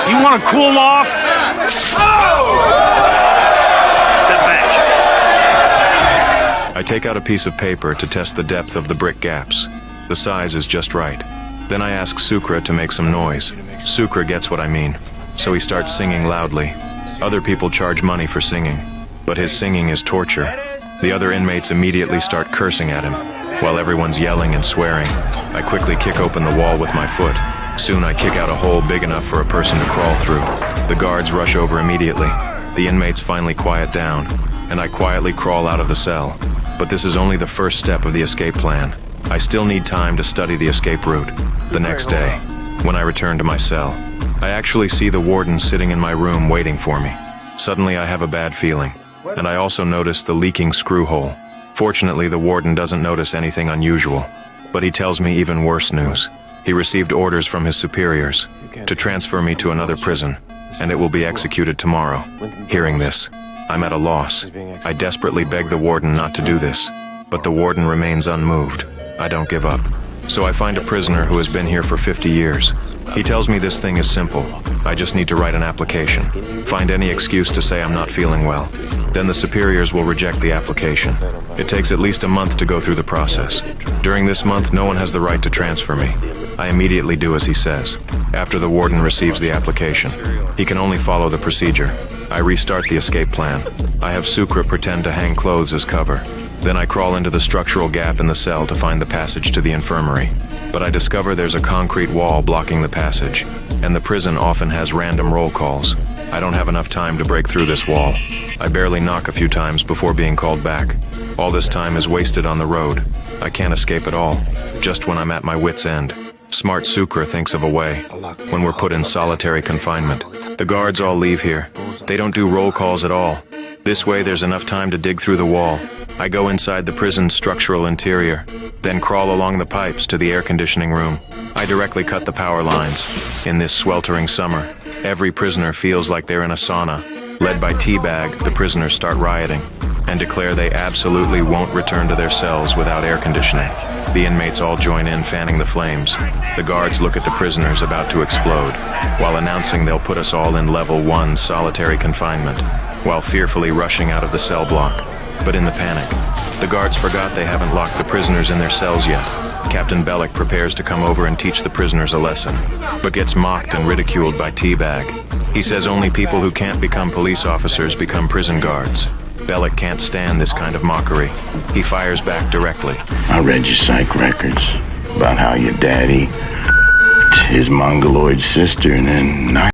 You want to cool off? Step back. I take out a piece of paper to test the depth of the brick gaps. The size is just right. Then I ask Sukra to make some noise. Sukra gets what I mean, so he starts singing loudly. Other people charge money for singing, but his singing is torture. The other inmates immediately start cursing at him, while everyone's yelling and swearing. I quickly kick open the wall with my foot. Soon I kick out a hole big enough for a person to crawl through. The guards rush over immediately. The inmates finally quiet down, and I quietly crawl out of the cell. But this is only the first step of the escape plan. I still need time to study the escape route. The next day, when I return to my cell, I actually see the warden sitting in my room waiting for me. Suddenly I have a bad feeling, and I also notice the leaking screw hole. Fortunately, the warden doesn't notice anything unusual, but he tells me even worse news. He received orders from his superiors to transfer me to another prison, and it will be executed tomorrow. Hearing this, I'm at a loss. I desperately beg the warden not to do this, but the warden remains unmoved. I don't give up. So I find a prisoner who has been here for 50 years. He tells me this thing is simple. I just need to write an application. Find any excuse to say I'm not feeling well. Then the superiors will reject the application. It takes at least a month to go through the process. During this month, no one has the right to transfer me. I immediately do as he says. After the warden receives the application, he can only follow the procedure. I restart the escape plan. I have Sukra pretend to hang clothes as cover. Then I crawl into the structural gap in the cell to find the passage to the infirmary. But I discover there's a concrete wall blocking the passage, and the prison often has random roll calls. I don't have enough time to break through this wall. I barely knock a few times before being called back. All this time is wasted on the road. I can't escape at all, just when I'm at my wit's end. Smart Sukra thinks of a way, when we're put in solitary confinement. The guards all leave here. They don't do roll calls at all. This way there's enough time to dig through the wall. I go inside the prison's structural interior, then crawl along the pipes to the air conditioning room. I directly cut the power lines. In this sweltering summer, every prisoner feels like they're in a sauna. Led by Teabag, the prisoners start rioting and declare they absolutely won't return to their cells without air conditioning. The inmates all join in fanning the flames. The guards look at the prisoners about to explode, while announcing they'll put us all in level 1 solitary confinement, while fearfully rushing out of the cell block. But in the panic, the guards forgot they haven't locked the prisoners in their cells yet. Captain Bellick prepares to come over and teach the prisoners a lesson, but gets mocked and ridiculed by Teabag. He says only people who can't become police officers become prison guards. Bellick can't stand this kind of mockery. He fires back directly. I read your psych records about how your daddy, his mongoloid sister, and then